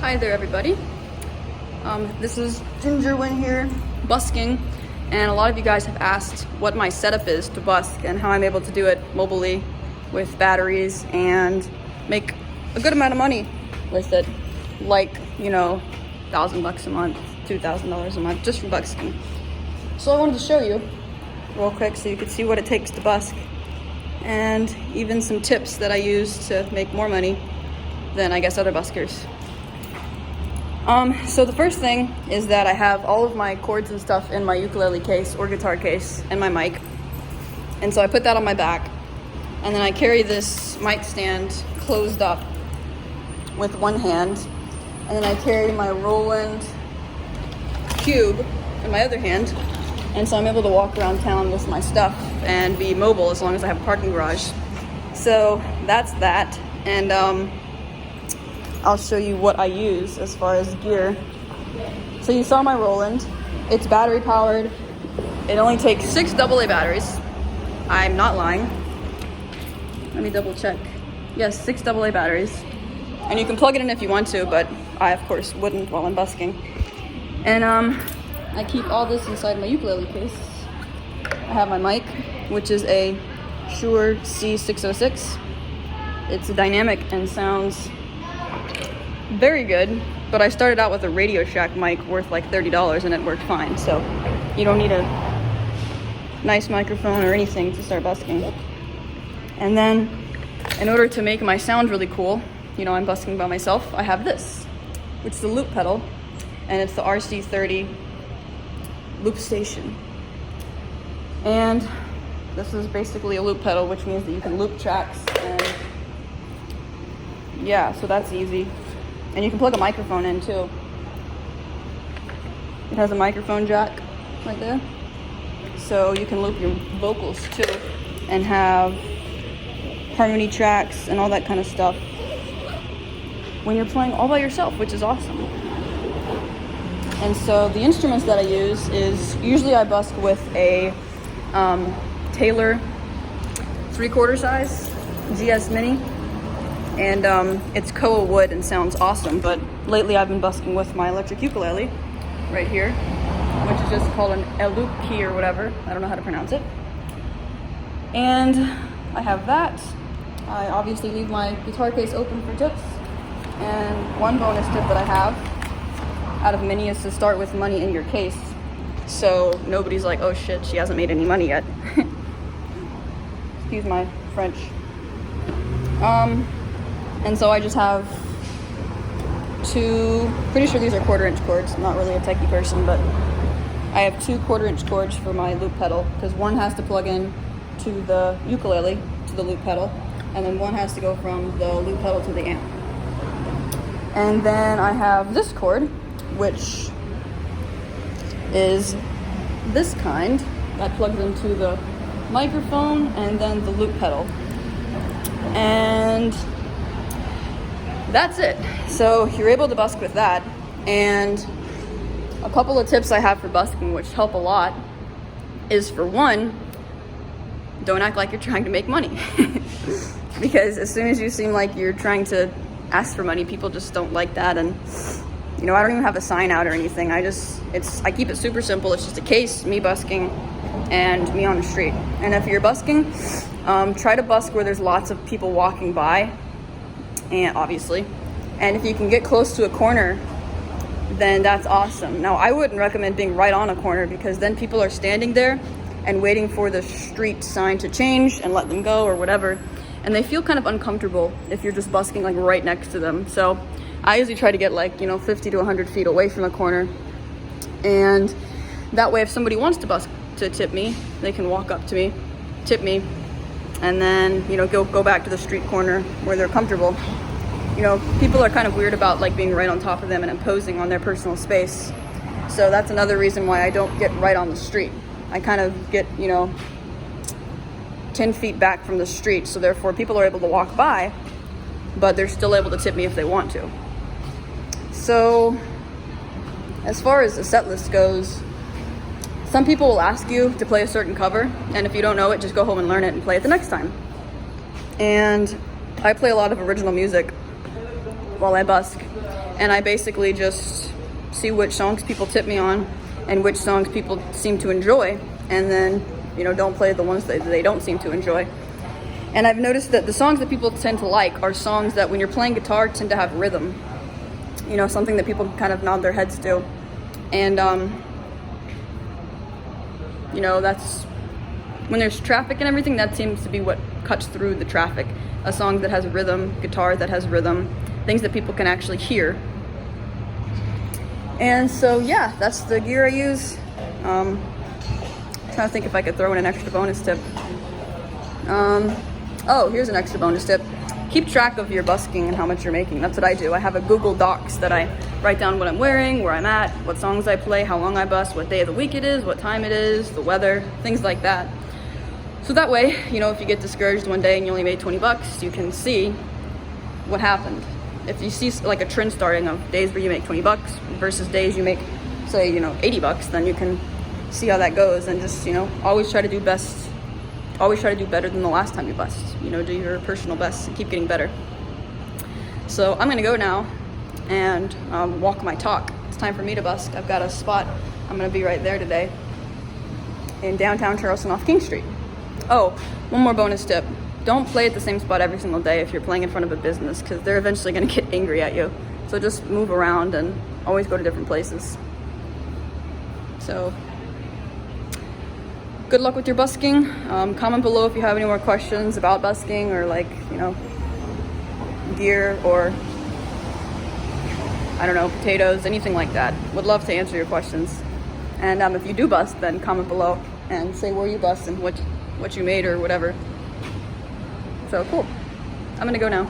Hi there, everybody. This is Ginger Win here, busking, and a lot of you guys have asked what my setup is to busk and how I'm able to do it mobilely with batteries and make a good amount of money with it, like, $1,000 a month, $2,000 a month, just from busking. So I wanted to show you real quick so you could see what it takes to busk, and even some tips that I use to make more money than I guess other buskers. So the first thing is that I have all of my cords and stuff in my ukulele case or guitar case and my mic. And so I put that on my back, and then I carry this mic stand closed up with one hand, and then I carry my Roland cube in my other hand. And so I'm able to walk around town with my stuff and be mobile as long as I have a parking garage. So that's that. And I'll show you what I use as far as gear. So you saw my Roland. It's battery powered. It only takes 6 AA batteries. I'm not lying. Let me double check. Yes, 6 AA batteries. And you can plug it in if you want to, but I of course wouldn't while I'm busking. And I keep all this inside my ukulele case. I have my mic, which is a Shure C606. It's dynamic and sounds very good, but I started out with a Radio Shack mic worth like $30 and it worked fine. So you don't need a nice microphone or anything to start busking. And then in order to make my sound really cool, I'm busking by myself, I have this, which is a loop pedal, and it's the RC30 loop station. And this is basically a loop pedal, which means that you can loop tracks, and yeah, so that's easy. And you can plug a microphone in too. It has a microphone jack right there, so you can loop your vocals too and have harmony tracks and all that kind of stuff when you're playing all by yourself, which is awesome. And so the instruments that I use is usually I busk with a Taylor 3/4 size GS Mini. And it's koa wood and sounds awesome, but lately I've been busking with my electric ukulele right here, which is just called an elup key or whatever. I don't know how to pronounce it. And I have that. I obviously leave my guitar case open for tips. And one bonus tip that I have out of many is to start with money in your case, so nobody's like, oh shit, she hasn't made any money yet. Excuse my French. And so I just have two, pretty sure these are 1/4-inch cords. I'm not really a techie person, but I have 2 1/4-inch cords for my loop pedal, because one has to plug in to the ukulele, to the loop pedal, and then one has to go from the loop pedal to the amp. And then I have this cord, which is this kind, that plugs into the microphone and then the loop pedal. And that's it. So you're able to busk with that. And a couple of tips I have for busking, which help a lot, is for one, don't act like you're trying to make money. Because as soon as you seem like you're trying to ask for money, people just don't like that. And I don't even have a sign out or anything. I keep it super simple. It's just a case, me busking, and me on the street. And if you're busking, try to busk where there's lots of people walking by, and obviously. And if you can get close to a corner, then that's awesome. Now, I wouldn't recommend being right on a corner, because then people are standing there and waiting for the street sign to change and let them go or whatever. And they feel kind of uncomfortable if you're just busking like right next to them. So I usually try to get 50 to 100 feet away from a corner. And that way, if somebody wants to busk to tip me, they can walk up to me, tip me, and then, go back to the street corner where they're comfortable. People are kind of weird about being right on top of them and imposing on their personal space. So that's another reason why I don't get right on the street. I kind of get, 10 feet back from the street, so therefore people are able to walk by, but they're still able to tip me if they want to. So as far as the set list goes, some people will ask you to play a certain cover, and if you don't know it, just go home and learn it and play it the next time. And I play a lot of original music while I busk, and I basically just see which songs people tip me on and which songs people seem to enjoy, and then, you know, don't play the ones that they don't seem to enjoy. And I've noticed that the songs that people tend to like are songs that when you're playing guitar tend to have rhythm, you know, something that people kind of nod their heads to. And you know, that's when there's traffic and everything, that seems to be what cuts through the traffic. A song that has rhythm, guitar that has rhythm, things that people can actually hear. And so yeah, that's the gear I use. Trying to think if I could throw in an extra bonus tip. Oh, here's an extra bonus tip. Keep track of your busking and how much you're making. That's what I do. I have a Google Docs that I write down what I'm wearing, where I'm at, what songs I play, how long I bust, what day of the week it is, what time it is, the weather, things like that. So that way, you know, if you get discouraged one day and you only made 20 bucks, you can see what happened. If you see like a trend starting of days where you make 20 bucks versus days you make, say, you know, 80 bucks, then you can see how that goes, and just, you know, always try to do best. Always try to do better than the last time you bust. You know, do your personal best and keep getting better. So I'm gonna go now and walk my talk. It's time for me to busk. I've got a spot. I'm gonna be right there today in downtown Charleston off King Street. Oh, one more bonus tip. Don't play at the same spot every single day if you're playing in front of a business, because they're eventually gonna get angry at you. So just move around and always go to different places. So good luck with your busking. Comment below if you have any more questions about busking, or like, you know, gear, or I don't know, potatoes, anything like that. Would love to answer your questions. And if you do bust, then comment below and say where you bust and what you made or whatever. So cool. I'm gonna go now.